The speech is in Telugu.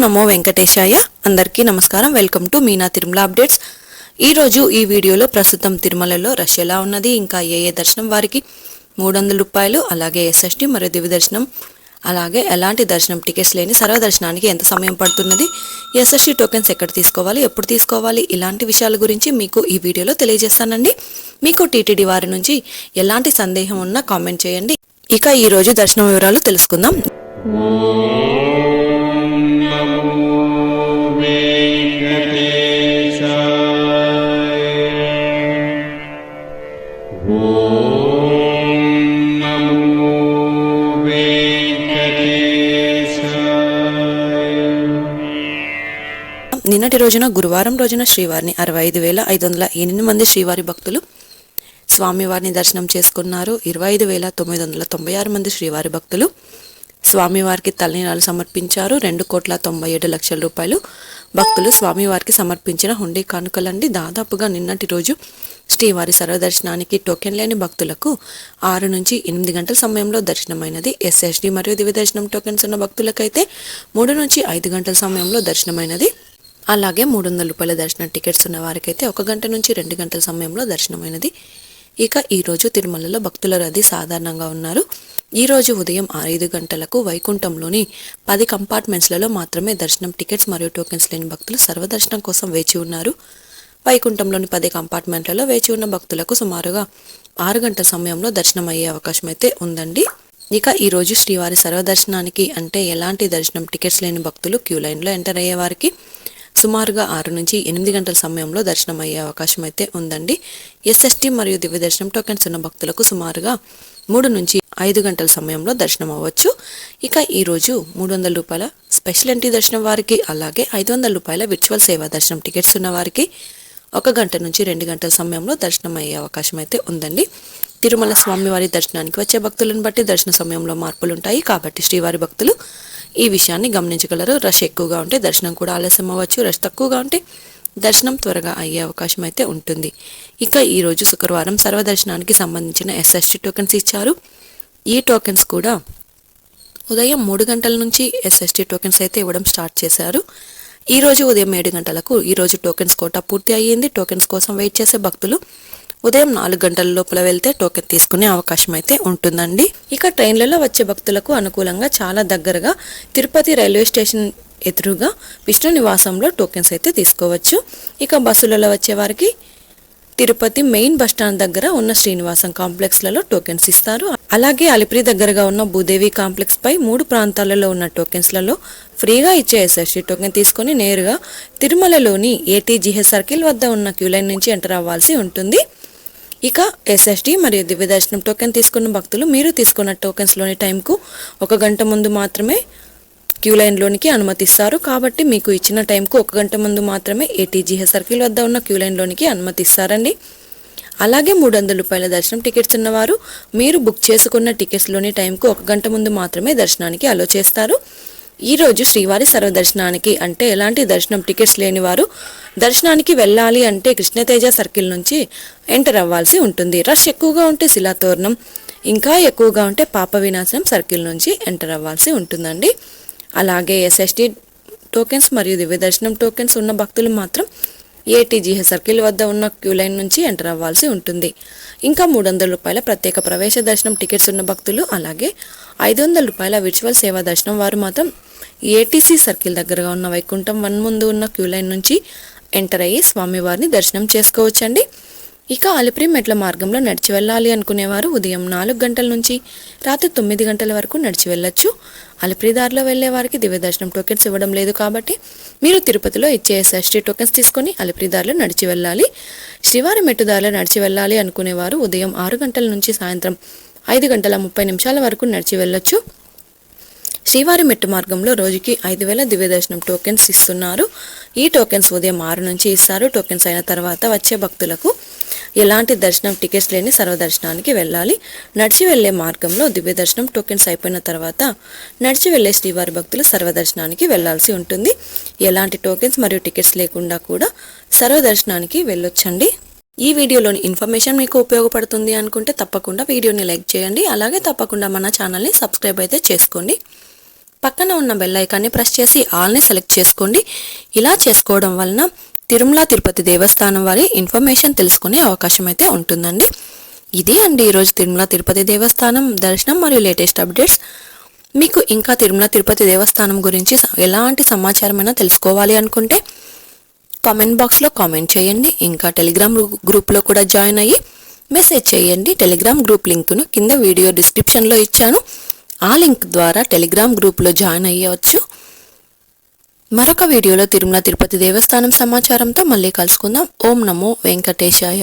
నమో వెంకటేశాయ. అందరికీ నమస్కారం. Welcome to Meena Tirumala updates. ఈరోజు ఈ వీడియోలో ప్రస్తుతం తిరుమలలో రష్ ఎలా ఉన్నది, ఇంకా ఏ దర్శనం వారికి 300 రూపాయలు, అలాగే ఎస్ఎస్టీ మరియు దివ్య దర్శనం, అలాగే ఎలాంటి దర్శనం టికెట్స్ లేని సర్వదర్శనానికి ఎంత సమయం పడుతున్నది, ఎస్ఎస్టీ టోకెన్స్ ఎక్కడ తీసుకోవాలి, ఎప్పుడు తీసుకోవాలి, ఇలాంటి విషయాల గురించి మీకు ఈ వీడియోలో తెలియజేస్తానండి. మీకు టీటీడీ వారి నుంచి ఎలాంటి సందేహం ఉన్నా కామెంట్ చేయండి. ఇక ఈరోజు దర్శనం వివరాలు తెలుసుకుందాం. నిన్నటి రోజున గురువారం రోజున శ్రీవారిని 65,508 మంది శ్రీవారి భక్తులు స్వామివారిని దర్శనం చేసుకున్నారు. 25,996 మంది శ్రీవారి భక్తులు స్వామివారికి తలనీలాలు సమర్పించారు. 2,97,00,000 రూపాయలు భక్తులు స్వామివారికి సమర్పించిన హుండీ కానుకలండి. దాదాపుగా నిన్నటి రోజు శ్రీవారి సర్వదర్శనానికి టోకెన్ లేని భక్తులకు 6 నుంచి 8 గంటల సమయంలో దర్శనమైనది. ఎస్ఎస్డి మరియు దివ్య దర్శనం టోకెన్స్ ఉన్న భక్తులకైతే 3 నుంచి 5 గంటల సమయంలో దర్శనమైనది. అలాగే 300 రూపాయల దర్శన టికెట్స్ ఉన్న వారికైతే 1 గంట నుంచి 2 గంటల సమయంలో దర్శనమైనది. ఇక ఈరోజు తిరుమలలో భక్తుల రద్దీ సాధారణంగా ఉన్నారు. ఈరోజు ఉదయం 5 గంటలకు వైకుంఠంలోని 10 కంపార్ట్మెంట్స్లలో మాత్రమే దర్శనం టికెట్స్ మరియు టోకెన్స్ లేని భక్తులు సర్వదర్శనం కోసం వేచి ఉన్నారు. వైకుంఠంలోని 10 కంపార్ట్మెంట్లలో వేచి ఉన్న భక్తులకు సుమారుగా 6 గంటల సమయంలో దర్శనం అయ్యే అవకాశం అయితే ఉందండి. ఇక ఈరోజు శ్రీవారి సర్వదర్శనానికి అంటే ఎలాంటి దర్శనం టికెట్స్ లేని భక్తులు క్యూ లైన్లో ఎంటర్ అయ్యే వారికి సుమారుగా 6 నుంచి 8 గంటల సమయంలో దర్శనం అయ్యే అవకాశం అయితే ఉందండి. ఎస్ఎస్టీ మరియు దివ్య దర్శనం టోకెన్స్ ఉన్న భక్తులకు సుమారుగా 3 నుంచి 5 గంటల సమయంలో దర్శనం అవ్వచ్చు. ఇక ఈరోజు 300 రూపాయల స్పెషల్ ఎంట్రీ దర్శనం వారికి, అలాగే 500 రూపాయల విర్చువల్ సేవా దర్శనం టికెట్స్ ఉన్న వారికి 1 గంట నుంచి 2 గంటల సమయంలో దర్శనం అయ్యే అవకాశం అయితే ఉందండి. తిరుమల స్వామివారి దర్శనానికి వచ్చే భక్తులను బట్టి దర్శన సమయంలో మార్పులు ఉంటాయి కాబట్టి శ్రీవారి భక్తులు ఈ విషయాన్ని గమనించగలరు. రష్ ఎక్కువగా ఉంటే దర్శనం కూడా ఆలస్యం అవ్వచ్చు, రష్ తక్కువగా ఉంటే దర్శనం త్వరగా అయ్యే అవకాశం అయితే ఉంటుంది. ఇక ఈరోజు శుక్రవారం సర్వదర్శనానికి సంబంధించిన ఎస్ఎస్టీ టోకెన్స్ ఇచ్చారు. ఈ టోకెన్స్ కూడా ఉదయం 3 గంటల నుంచి ఎస్ఎస్టీ టోకెన్స్ అయితే ఇవ్వడం స్టార్ట్ చేశారు. ఈరోజు ఉదయం 7 గంటలకు ఈరోజు టోకెన్స్ కోటా పూర్తి అయ్యింది. టోకెన్స్ కోసం వెయిట్ చేసే భక్తులు ఉదయం 4 గంటల లోపల వెళ్తే టోకెన్ తీసుకునే అవకాశం అయితే ఉంటుందండి. ఇక ట్రైన్లలో వచ్చే భక్తులకు అనుకూలంగా చాలా దగ్గరగా తిరుపతి రైల్వే స్టేషన్ ఎదురుగా విష్ణు నివాసంలో టోకెన్స్ అయితే తీసుకోవచ్చు. ఇక బస్సులలో వచ్చే వారికి తిరుపతి మెయిన్ బస్టాండ్ దగ్గర ఉన్న శ్రీనివాసం కాంప్లెక్స్లలో టోకెన్స్ ఇస్తారు. అలాగే అలిపిరి దగ్గరగా ఉన్న భూదేవి కాంప్లెక్స్ పై 3 ప్రాంతాలలో ఉన్న టోకెన్స్లలో ఫ్రీగా ఇచ్చే ఎస్ఎస్టీ టోకెన్ తీసుకుని నేరుగా తిరుమలలోని ఏటీజీహెచ్ సర్కిల్ వద్ద ఉన్న క్యూ లైన్ నుంచి ఎంటర్ అవ్వాల్సి ఉంటుంది. ఇక ఎస్ఎస్టీ మరియు దివ్య దర్శనం టోకెన్ తీసుకున్న భక్తులు మీరు తీసుకున్న టోకెన్స్లోని టైంకు 1 గంట ముందు మాత్రమే క్యూ లైన్లోనికి అనుమతిస్తారు. కాబట్టి మీకు ఇచ్చిన టైంకు 1 గంట ముందు మాత్రమే ఏటీజీహెచ్ సర్కిల్ వద్ద ఉన్న క్యూ లైన్లోనికి అనుమతిస్తారండి. అలాగే 300 రూపాయల దర్శనం టికెట్స్ ఉన్నవారు మీరు బుక్ చేసుకున్న టికెట్స్లోని టైంకు 1 గంట ముందు మాత్రమే దర్శనానికి అలో చేస్తారు. ఈరోజు శ్రీవారి సర్వదర్శనానికి అంటే ఎలాంటి దర్శనం టికెట్స్ లేని వారు దర్శనానికి వెళ్ళాలి అంటే కృష్ణతేజ సర్కిల్ నుంచి ఎంటర్ అవ్వాల్సి ఉంటుంది. రష్ ఎక్కువగా ఉంటే శిలాతోరణం, ఇంకా ఎక్కువగా ఉంటే పాప వినాశనం సర్కిల్ నుంచి ఎంటర్ అవ్వాల్సి ఉంటుందండి. అలాగే ఎస్ఎస్టీ టోకెన్స్ మరియు దివ్య దర్శనం టోకెన్స్ ఉన్న భక్తులు మాత్రం ఏటీజీహెచ్ సర్కిల్ వద్ద ఉన్న క్యూ లైన్ నుంచి ఎంటర్ అవ్వాల్సి ఉంటుంది. ఇంకా 300 రూపాయల ప్రత్యేక ప్రవేశ దర్శనం టికెట్స్ ఉన్న భక్తులు, అలాగే 500 రూపాయల విర్చువల్ సేవా దర్శనం వారు మాత్రం ఏటీసీ సర్కిల్ దగ్గరగా ఉన్న వైకుంఠం 1 ముందు ఉన్న క్యూ లైన్ నుంచి ఎంటర్ అయ్యి స్వామివారిని దర్శనం చేసుకోవచ్చండి. ఇక అలిపిరి మెట్ల మార్గంలో నడిచి వెళ్ళాలి అనుకునేవారు ఉదయం 4 గంటల నుంచి రాత్రి 9 గంటల వరకు నడిచి వెళ్ళొచ్చు. అలిపిరి దారిలో వెళ్లే వారికి దివ్య దర్శనం టోకెన్స్ ఇవ్వడం లేదు కాబట్టి మీరు తిరుపతిలో ఇచ్చే ఎస్ఎస్టీ టోకెన్స్ తీసుకొని అలిపిరి దారిలో నడిచి వెళ్ళాలి. శ్రీవారి మెట్టు దారిలో నడిచి వెళ్ళాలి అనుకునేవారు ఉదయం 6 గంటల నుంచి సాయంత్రం 5 గంటల 30 నిమిషాల వరకు నడిచి వెళ్ళొచ్చు. శ్రీవారి మెట్టు మార్గంలో రోజుకి 5,000 దివ్య దర్శనం టోకెన్స్ ఇస్తున్నారు. ఈ టోకెన్స్ ఉదయం 6 నుంచి ఇస్తారు. టోకెన్స్ అయిన తర్వాత వచ్చే భక్తులకు ఎలాంటి దర్శనం టికెట్స్ లేని సర్వదర్శనానికి వెళ్ళాలి. నడిచి వెళ్లే మార్గంలో దివ్య దర్శనం టోకెన్స్ అయిపోయిన తర్వాత నడిచి వెళ్లే శ్రీవారి భక్తులు సర్వదర్శనానికి వెళ్లాల్సి ఉంటుంది. ఎలాంటి టోకెన్స్ మరియు టికెట్స్ లేకుండా కూడా సర్వదర్శనానికి వెళ్ళొచ్చండి. ఈ వీడియోలోని ఇన్ఫర్మేషన్ మీకు ఉపయోగపడుతుంది అనుకుంటే తప్పకుండా వీడియోని లైక్ చేయండి. అలాగే తప్పకుండా మన ఛానల్ని సబ్స్క్రైబ్ అయితే చేసుకోండి. పక్కన ఉన్న బెల్ ఐకాన్ని ప్రెస్ చేసి ఆల్ని సెలెక్ట్ చేసుకోండి. ఇలా చేసుకోవడం వలన తిరుమల తిరుపతి దేవస్థానం వారి ఇన్ఫర్మేషన్ తెలుసుకునే అవకాశం అయితే ఉంటుందండి. ఇదే అండి ఈరోజు తిరుమల తిరుపతి దేవస్థానం దర్శనం మరియు లేటెస్ట్ అప్డేట్స్. మీకు ఇంకా తిరుమల తిరుపతి దేవస్థానం గురించి ఎలాంటి సమాచారమైనా తెలుసుకోవాలి అనుకుంటే కామెంట్ బాక్స్లో కామెంట్ చేయండి. ఇంకా టెలిగ్రామ్ గ్రూప్లో కూడా జాయిన్ అయ్యి మెసేజ్ చేయండి. టెలిగ్రామ్ గ్రూప్ లింక్ను కింద వీడియో డిస్క్రిప్షన్లో ఇచ్చాను. ఆ లింక్ ద్వారా టెలిగ్రామ్ గ్రూప్లో జాయిన్ అయ్యవచ్చు. మరొక వీడియోలో తిరుమల తిరుపతి దేవస్థానం సమాచారంతో మళ్ళీ కలుసుకుందాం. ఓం నమో వెంకటేశాయ.